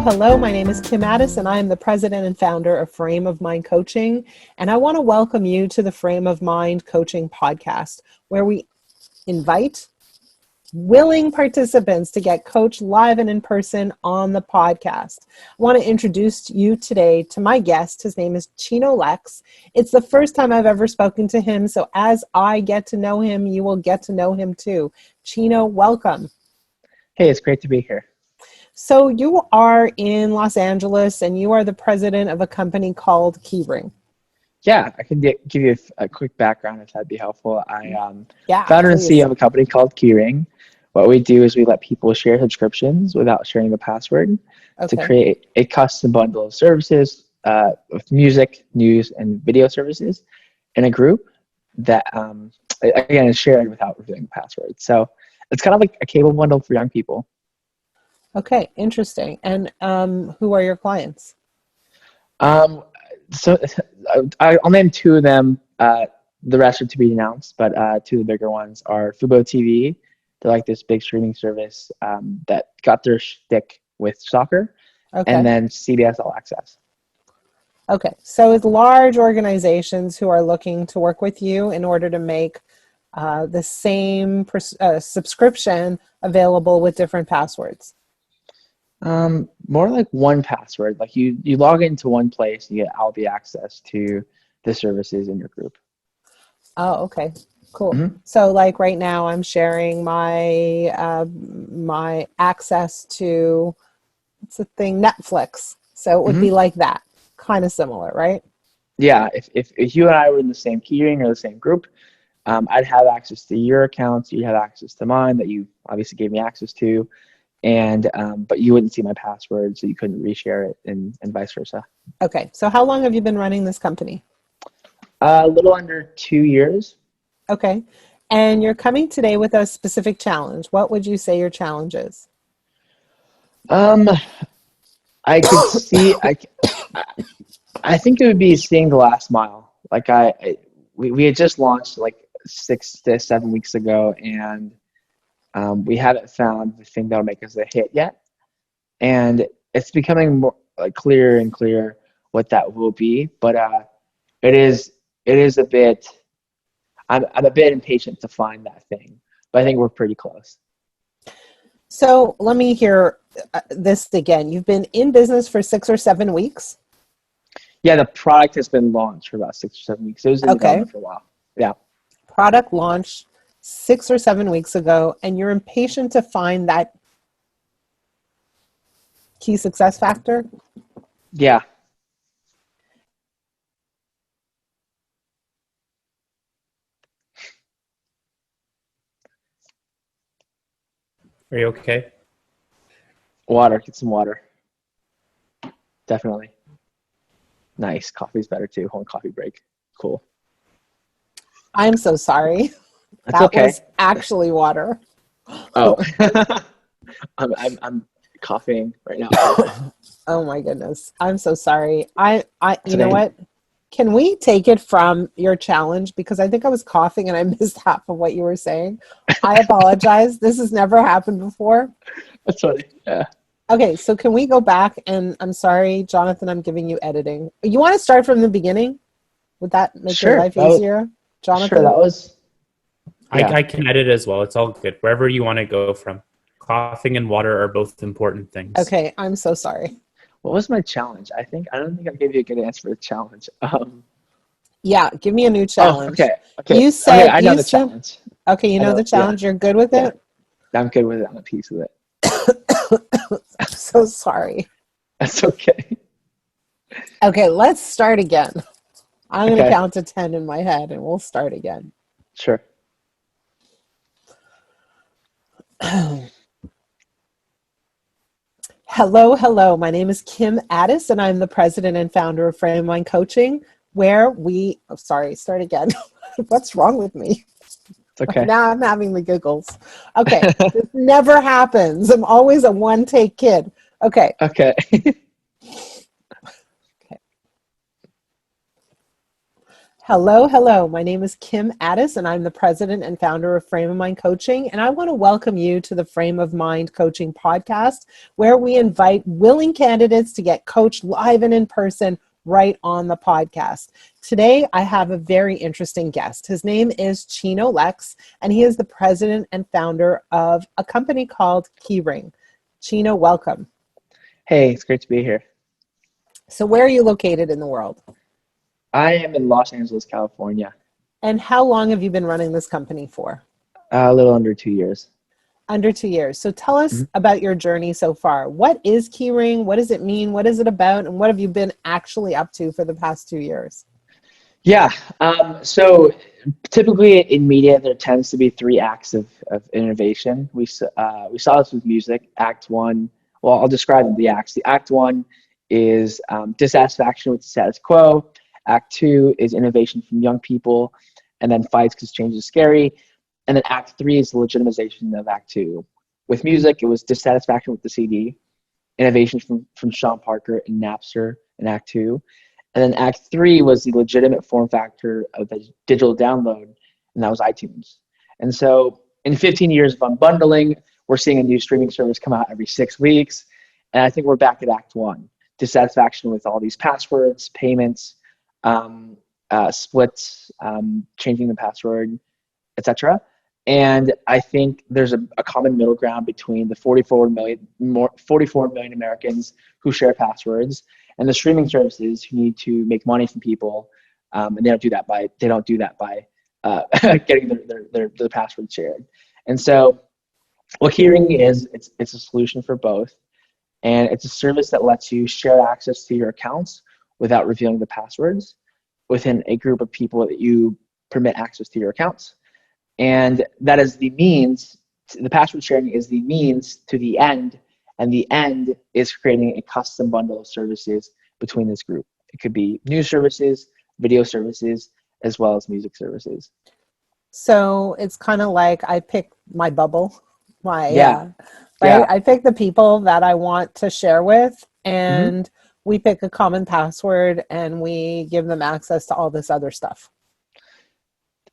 Hello. My name is Kim Ades, and I am the president and founder of Frame of Mind Coaching. And I want to welcome you to the Frame of Mind Coaching podcast, where we invite willing participants to get coached live and in person on the podcast. I want to introduce you today to my guest. His name is Chino Lex. It's the first time I've ever spoken to him, so as I get to know him, you will get to know him too. Chino, welcome. Hey, it's great to be here. So you are in Los Angeles, and you are the president of a company called Keyring. Yeah, I can give you a quick background if that'd be helpful. I Yeah, founder and please. CEO of a company called Keyring. What we do is we let people share subscriptions without sharing the password to create a custom bundle of services with music, news, and video services in a group that, again, is shared without revealing the password. So it's kind of like a cable bundle for young people. Okay, interesting. And who are your clients? So I'll name two of them. The rest are to be announced, but two of the bigger ones are Fubo TV. They're like this big streaming service that got their shtick with soccer, and then CBS All Access. Okay, so it's large organizations who are looking to work with you in order to make the same subscription available with different passwords. More like one password. Like you log into one place, and you get all the access to the services in your group. Oh, okay, cool. Mm-hmm. So, like right now, I'm sharing my my access to what's the thing, Netflix. So it would be like that, kind of similar, right? Yeah. If you and I were in the same Keyring or the same group, I'd have access to your accounts. You'd have access to mine that you obviously gave me access to. And but you wouldn't see my password, so you couldn't reshare it, and vice versa. Okay, so how long have you been running this company? A little under 2 years. Okay, and you're coming today with a specific challenge. What would you say your challenge is? I could see. I think it would be seeing the last mile. Like we had just launched like 6 to 7 weeks ago, and we haven't found the thing that'll make us a hit yet, and it's becoming more like clearer and clearer what that will be. But it is a bit. I'm a bit impatient to find that thing, but I think we're pretty close. So let me hear this again. You've been in business for 6 or 7 weeks. Yeah, the product has been launched for about 6 or 7 weeks. It was in development for a while. Yeah. Product launched 6 or 7 weeks ago, and you're impatient to find that key success factor? Yeah. Are you okay? Water. Get some water. Definitely. Nice. Coffee's better too. Hold on, coffee break. Cool. I'm so sorry. That's that okay. was actually water. Oh. I'm coughing right now. Oh my goodness. I'm so sorry. You know okay. what? Can we take it from your challenge? Because I think I was coughing and I missed half of what you were saying. I apologize. This has never happened before. That's funny. Yeah. Okay, so can we go back? And I'm sorry, Jonathan, I'm giving you editing. You want to start from the beginning? Would that make your life easier? Jonathan? Sure, that was... Yeah. I can edit as well. It's all good. Wherever you want to go from. Coughing and water are both important things. Okay, I'm so sorry. What was my challenge? I don't think I gave you a good answer for the challenge. Yeah, give me a new challenge. Oh, okay. You said I know the challenge. Okay, you know the challenge. Yeah. You're good with it? I'm good with it. I'm at peace with it. I'm so sorry. That's okay. Okay, let's start again. I'm going to count to 10 in my head and we'll start again. Sure. Hello. My name is Kim Ades, and I'm the president and founder of Frame of Mind Coaching, where start again. What's wrong with me? It's okay. Now I'm having the giggles. Okay, this never happens. I'm always a one-take kid. Okay. Hello, hello. My name is Kim Ades, and I'm the president and founder of Frame of Mind Coaching. And I want to welcome you to the Frame of Mind Coaching podcast, where we invite willing candidates to get coached live and in person right on the podcast. Today, I have a very interesting guest. His name is Chino Lex, and he is the president and founder of a company called Keyring. Chino, welcome. Hey, it's great to be here. So where are you located in the world? I am in Los Angeles, California. And how long have you been running this company for? A little under 2 years. Under 2 years. So tell us Mm-hmm. about your journey so far. What is Keyring? What does it mean? What is it about? And what have you been actually up to for the past 2 years? Yeah. So typically in media, there tends to be three acts of innovation. We saw this with music. Act one. Well, I'll describe the acts. The act one is dissatisfaction with the status quo. Act two is innovation from young people, and then fights because change is scary. And then act three is the legitimization of act two. With music, it was dissatisfaction with the CD, innovation from Sean Parker and Napster in act two. And then act three was the legitimate form factor of the digital download, and that was iTunes. And so in 15 years of unbundling, we're seeing a new streaming service come out every 6 weeks. And I think we're back at act one, dissatisfaction with all these passwords, payments, splits, changing the password, etc. And I think there's a common middle ground between the 44 million Americans who share passwords and the streaming services who need to make money from people, and they don't do that by getting their password shared. And so, what Keyring is, it's a solution for both, and it's a service that lets you share access to your accounts without revealing the passwords within a group of people that you permit access to your accounts. And that is the means, the password sharing is the means to the end, and the end is creating a custom bundle of services between this group. It could be news services, video services, as well as music services. So it's kind of like I pick my bubble, right? Yeah. I pick the people that I want to share with, and we pick a common password, and we give them access to all this other stuff.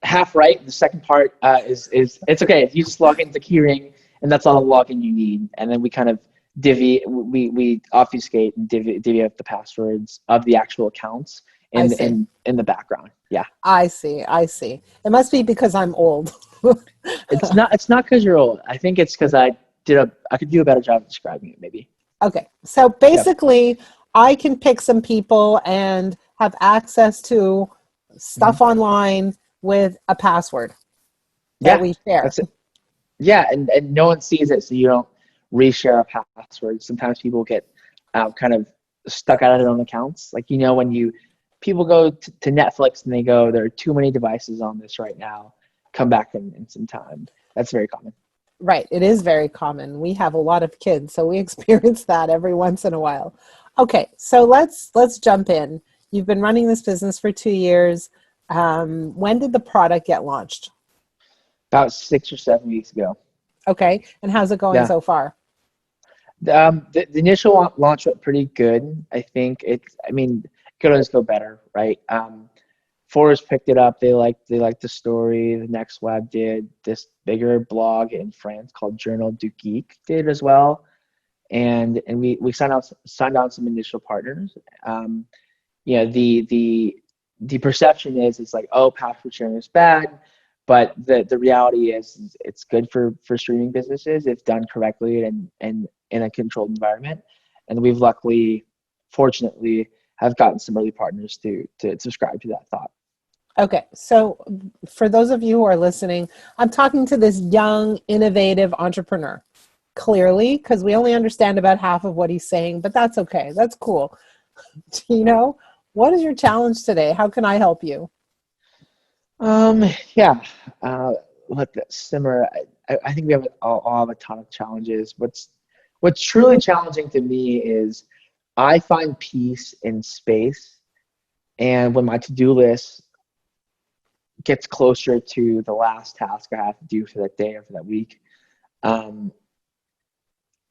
Half right. The second part is it's okay. You just log into Keyring, and that's all the login you need. And then we kind of we obfuscate and divvy up the passwords of the actual accounts in the background. Yeah. I see. It must be because I'm old. It's not because you're old. I think it's because I could do a better job of describing it, maybe. Okay. So basically, I can pick some people and have access to stuff online with a password that we share. That's it. Yeah, and no one sees it, so you don't reshare a password. Sometimes people get kind of stuck out of their own accounts. Like, when people go to Netflix and they go, there are too many devices on this right now. Come back in some time. That's very common. Right. It is very common. We have a lot of kids, so we experience that every once in a while. Okay, so let's jump in. You've been running this business for 2 years. When did the product get launched? About 6 or 7 weeks ago. Okay, and how's it going so far? The initial launch went pretty good. I think it could always go better, right? Forbes picked it up. They liked the story. The Next Web did. This bigger blog in France called Journal du Geek did as well. And we signed on some initial partners. The perception is it's like, oh, password sharing is bad, but the reality is it's good for streaming businesses if done correctly and in a controlled environment. And we've fortunately have gotten some early partners to subscribe to that thought. Okay, so for those of you who are listening, I'm talking to this young, innovative entrepreneur. Clearly, because we only understand about half of what he's saying, but that's okay. That's cool. What is your challenge today? How can I help you? Let that simmer. I think we all have a ton of challenges. What's truly challenging to me is I find peace in space, and when my to-do list gets closer to the last task I have to do for that day or for that week,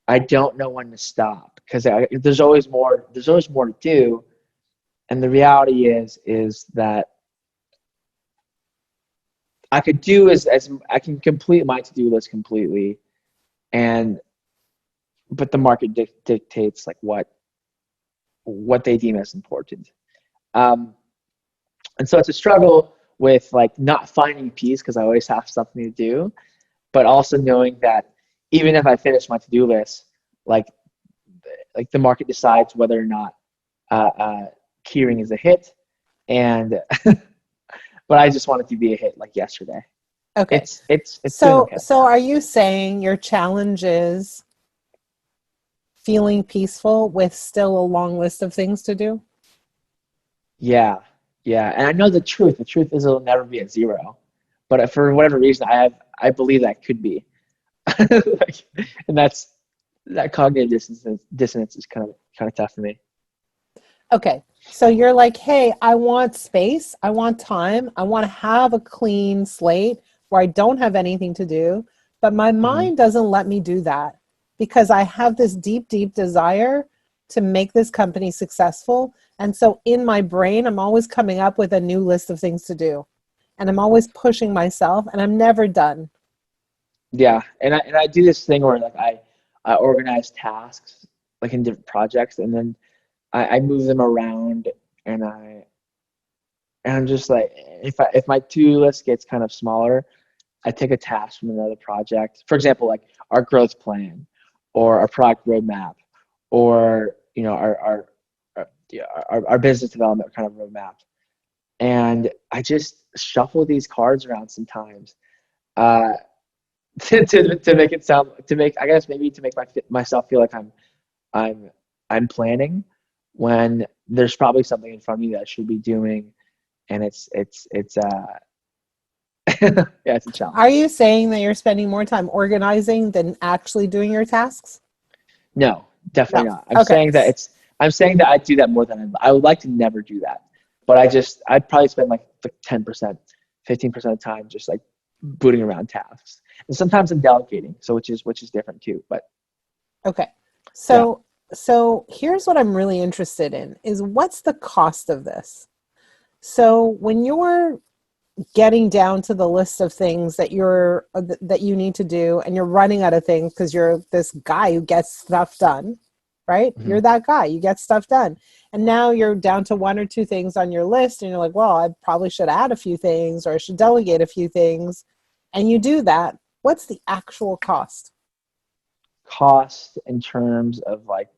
I don't know when to stop because there's always more to do, and the reality is that I could do as I can complete my to-do list completely, and but the market dictates like what they deem as important. Um, and so it's a struggle with like not finding peace because I always have something to do, but also knowing that even if I finish my to-do list, like the market decides whether or not Keyring is a hit, and but I just want it to be a hit like yesterday. Okay. It's doing So, okay. so are you saying your challenge is feeling peaceful with still a long list of things to do? Yeah, yeah, and I know the truth. The truth is it'll never be at zero, but for whatever reason, I believe that could be, like, and that cognitive dissonance is kind of tough for me. Okay. So you're like, hey, I want space. I want time. I want to have a clean slate where I don't have anything to do. But my Hmm. mind doesn't let me do that because I have this deep, deep desire to make this company successful. And so in my brain, I'm always coming up with a new list of things to do. And I'm always pushing myself and I'm never done. Yeah, and I do this thing where like I organize tasks like in different projects, and then I move them around, and I'm just like if my to-do list gets kind of smaller, I take a task from another project. For example, like our growth plan, or our product roadmap, or yeah, our business development kind of roadmap, and I just shuffle these cards around sometimes. Uh, to make it sound to make I guess maybe to make myself feel like I'm I'm planning when there's probably something in front of me that I should be doing, and it's yeah, it's a Are challenge. you saying that you're spending more time organizing than actually doing your tasks? No, definitely No. not. Okay. I'm saying that I do that more than I would like to never do that, but I'd probably spend like 10%, 15% of time just like booting around tasks, and sometimes I'm delegating, so which is different too. But Okay. yeah. So here's what I'm really interested in is what's the cost of this? So when you're getting down to the list of things that you need to do and you're running out of things because you're this guy who gets stuff done, right? Hmm. You're that guy, you get stuff done. And now you're down to one or two things on your list and you're like, well, I probably should add a few things or I should delegate a few things. And you do that. What's the actual cost? Cost in terms of like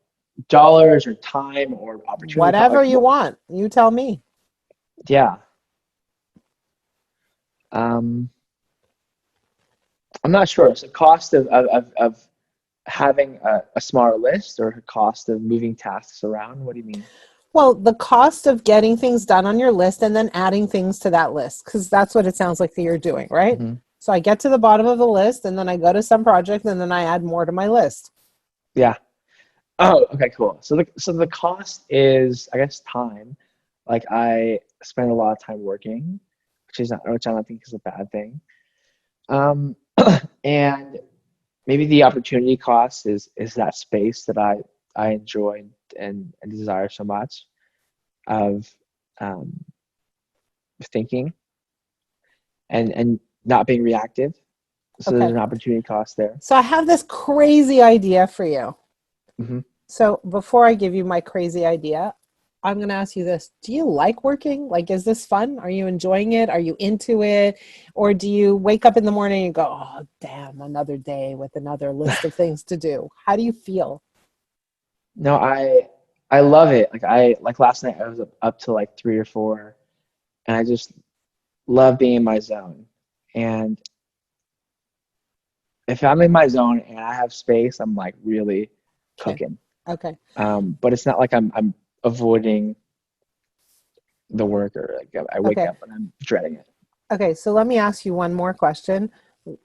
dollars or time or opportunity cost, Whatever like you want. You tell me. yeah. um I'm not sure. So cost of having a smaller list, or cost of moving tasks around, what do you mean? Well, the cost of getting things done on your list and then adding things to that list, because that's what it sounds like that you're doing, right? Hmm. So I get to the bottom of the list and then I go to some project and then I add more to my list. Yeah. Oh, okay, cool. So the cost is, I guess, time. Like I spend a lot of time working, which I don't think is a bad thing. Um, and maybe the opportunity cost is that space that I enjoy and desire so much of um, thinking and not being reactive. So there's Okay. an opportunity cost there. So I have this crazy idea for you. Hmm. So before I give you my crazy idea, I'm going to ask you this. Do you like working? Like, is this fun? Are you enjoying it? Are you into it? Or do you wake up in the morning and go, oh, damn, another day with another list of things to do? How do you feel? No, I love it. Like last night I was up to like 3 or 4, and I just love being in my zone. And if I'm in my zone and I have space, I'm like really Okay. cooking. Okay. But it's not like I'm avoiding the work, or like I wake Okay. up and I'm dreading it. Okay. So let me ask you one more question.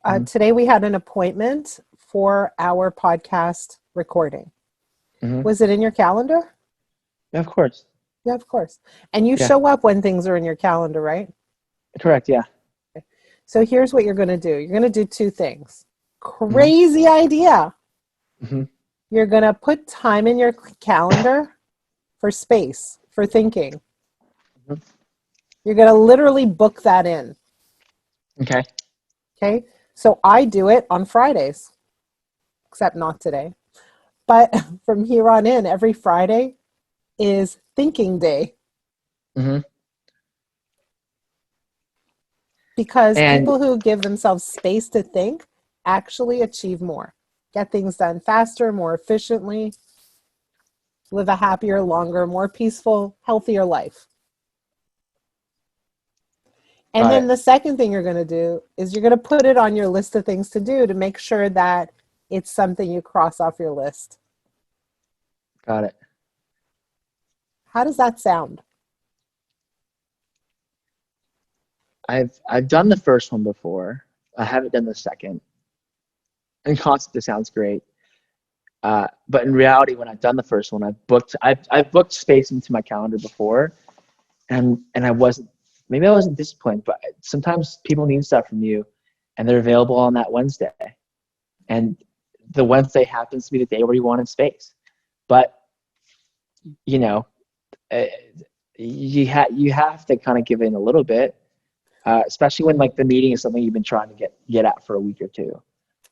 Hmm. Today we had an appointment for our podcast recording. Hmm. Was it in your calendar? Yeah, of course. Yeah, of course. And you Yeah, show up when things are in your calendar, right? correct. Yeah. So here's what you're going to do. You're going to do two things. Hmm. Crazy idea. Hmm. You're going to put time in your calendar for space, for thinking. Hmm. You're going to literally book that in. Okay. Okay. So I do it on Fridays, except not today. But from here on in, every Friday is thinking day, Hmm. because And people who give themselves space to think actually achieve more, get things done faster, more efficiently, live a happier, longer, more peaceful, healthier life. And got then it. the second thing you're going to do is you're going to put it on your list of things to do to make sure that it's something you cross off your list. Got it. How does that sound? I've done the first one before. I haven't done the second. In concept, it sounds great. But in reality, when I've done the first one, I've booked space into my calendar before, and I wasn't, maybe I wasn't disciplined, but sometimes people need stuff from you, and they're available on that Wednesday, and the Wednesday happens to be the day where you wanted space. But you know, uh, you have to kind of give in a little bit, especially when like the meeting is something you've been trying to get at for a week or two.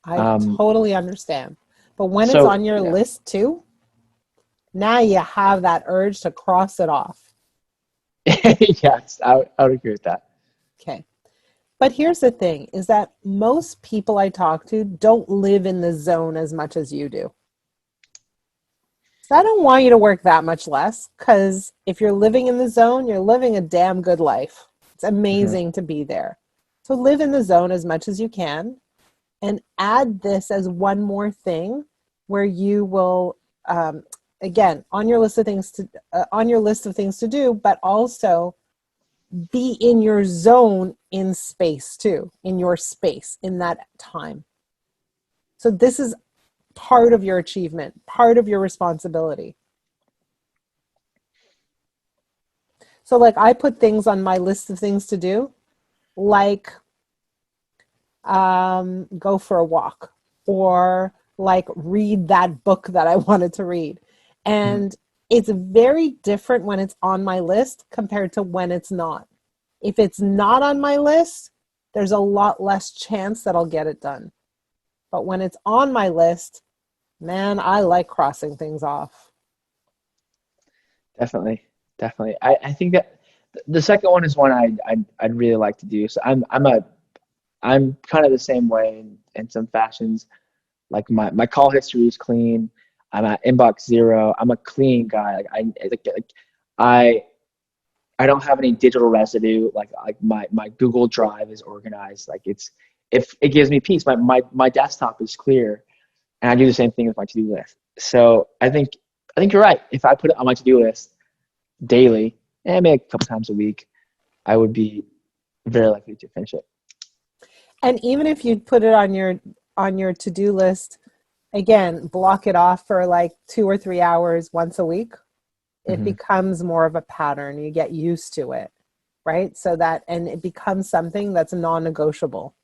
I Um, totally understand. But when it's so on your yeah, list too, now you have that urge to cross it off. yes, I would agree with that. Okay. But here's the thing is that most people I talk to don't live in the zone as much as you do. So I don't want you to work that much less, because if you're living in the zone, you're living a damn good life. It's Hmm. amazing to be there. So live in the zone as much as you can, and add this as one more thing where you will, again, on your list of things to on your list of things to do, but also be in your zone in space too, in your space in that time. So this is part of your achievement, part of your responsibility. So like I put things on my list of things to do, like go for a walk, or like read that book that I wanted to read. Hmm. And it's very different when it's on my list compared to when it's not. If it's not on my list, there's a lot less chance that I'll get it done. But when it's on my list, man, I like crossing things off. Definitely, definitely. I think that the second one is one I'd really like to do. So I'm kind of the same way in some fashions. Like my call history is clean. I'm at inbox zero. I'm a clean guy. Like I I don't have any digital residue. Like my Google Drive is organized. Like it's if it gives me peace. My desktop is clear, and I do the same thing with my to-do list. So I think you're right. If I put it on my to-do list daily, and maybe a couple times a week, I would be very likely to finish it. And even if you put it on your to-do list, again, block it off for like 2 or 3 hours once a week, it Hmm. becomes more of a pattern. You get used to it, right? So that, and it becomes something that's non-negotiable.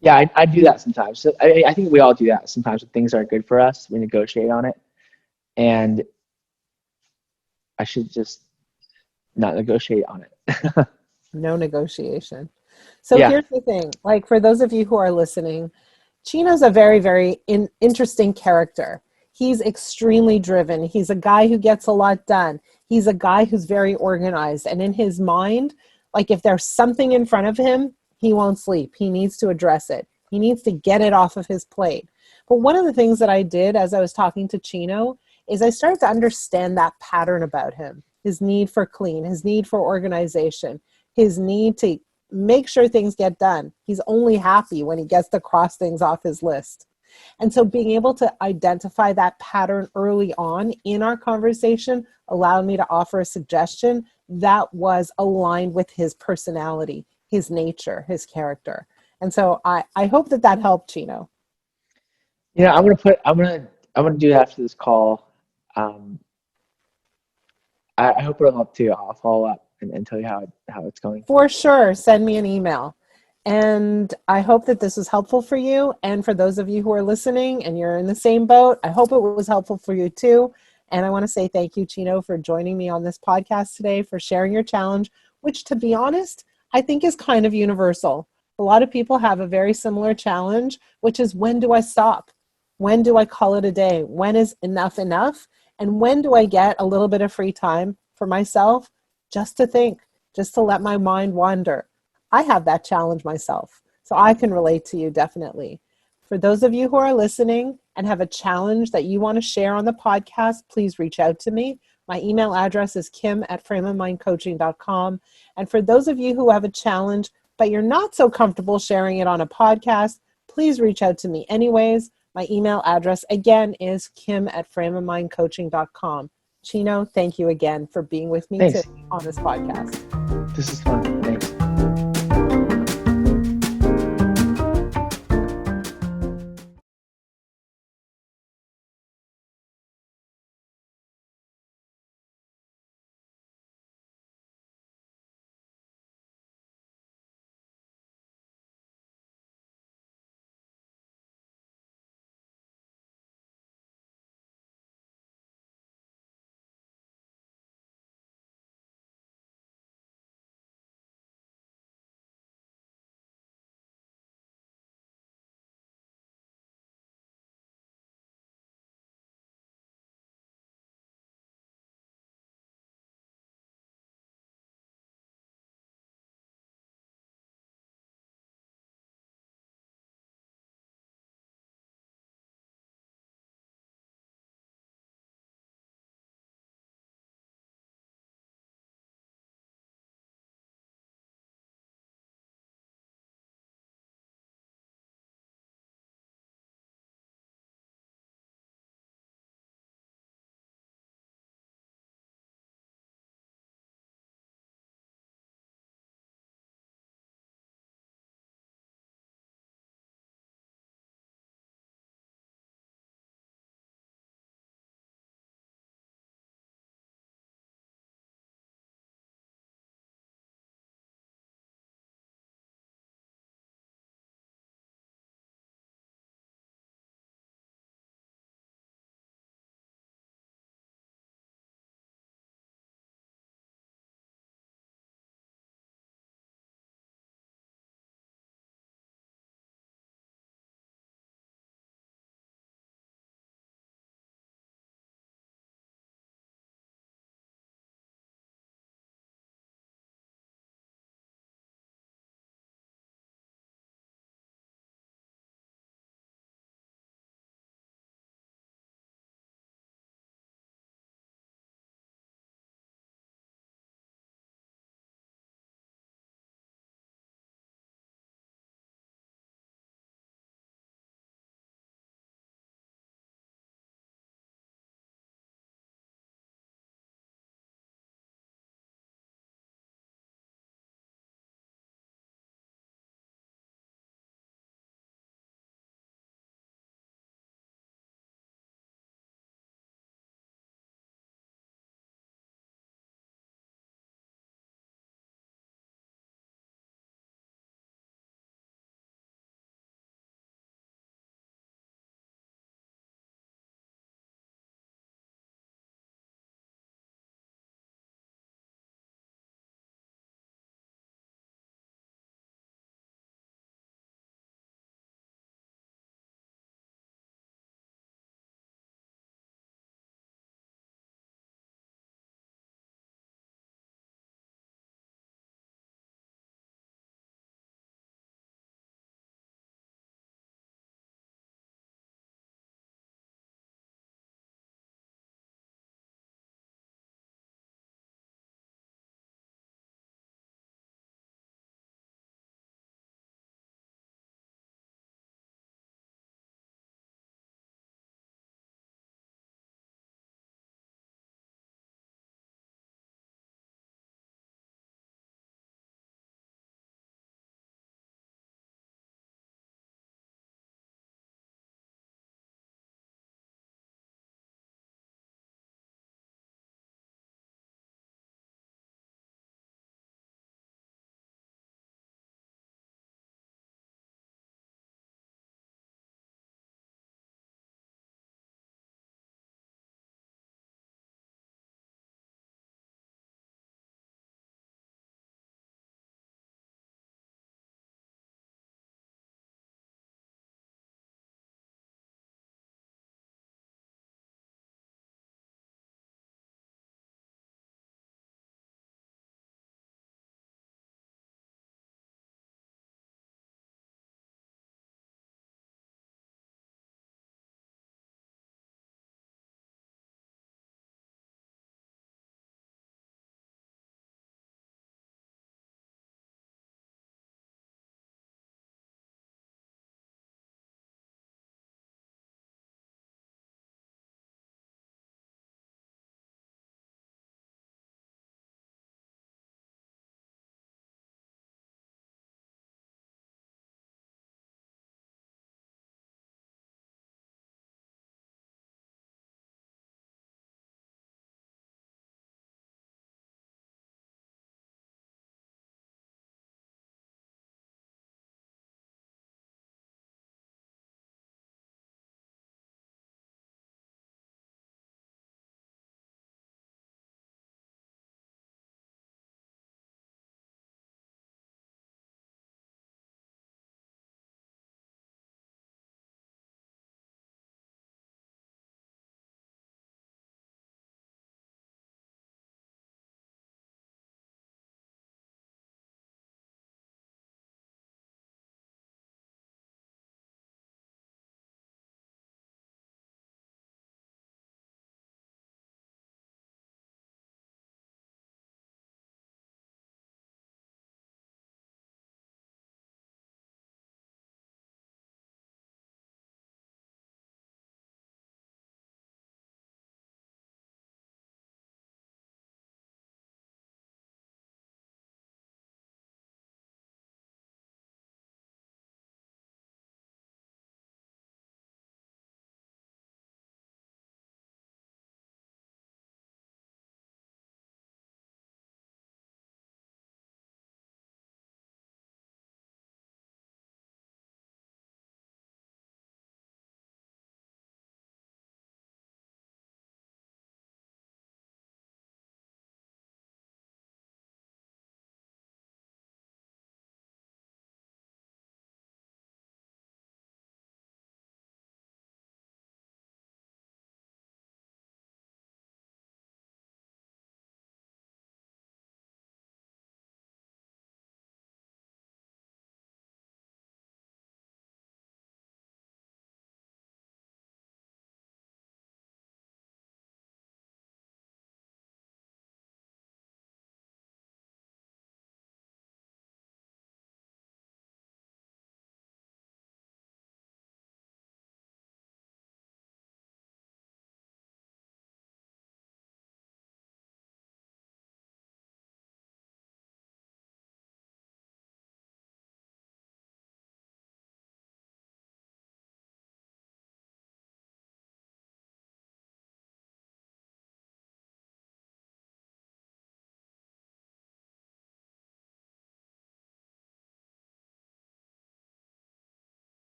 Yeah, I do that sometimes. So I think we all do that sometimes when things are good for us. We negotiate on it, and I should just not negotiate on it. No negotiation. So Yeah. here's the thing, like for those of you who are listening, Chino's a very, very interesting character. He's extremely driven. He's a guy who gets a lot done. He's a guy who's very organized. And in his mind, like if there's something in front of him, he won't sleep. He needs to address it. He needs to get it off of his plate. But one of the things that I did as I was talking to Chino is I started to understand that pattern about him, his need for clean, his need for organization, his need to make sure things get done. He's only happy when he gets to cross things off his list. And so being able to identify that pattern early on in our conversation allowed me to offer a suggestion that was aligned with his personality, his nature, his character. And so I hope that that helped, Chino. I'm gonna do it after this call. Um, I hope it'll help too. I'll follow up and tell you how it's going. For sure, send me an email. And I hope that this was helpful for you. And for those of you who are listening and you're in the same boat, I hope it was helpful for you too. And I want to say thank you, Chino, for joining me on this podcast today, for sharing your challenge, which, to be honest, I think is kind of universal. A lot of people have a very similar challenge, which is, when do I stop? When do I call it a day? When is enough enough? And when do I get a little bit of free time for myself just to think, just to let my mind wander? I have that challenge myself, so I can relate to you definitely. For those of you who are listening and have a challenge that you want to share on the podcast, please reach out to me. My email address is kim@frameofmindcoaching.com. And for those of you who have a challenge, but you're not so comfortable sharing it on a podcast, please reach out to me anyways. My email address, again, is kim@frameofmindcoaching.com. Chino, thank you again for being with me Thanks. on this podcast. This is fun.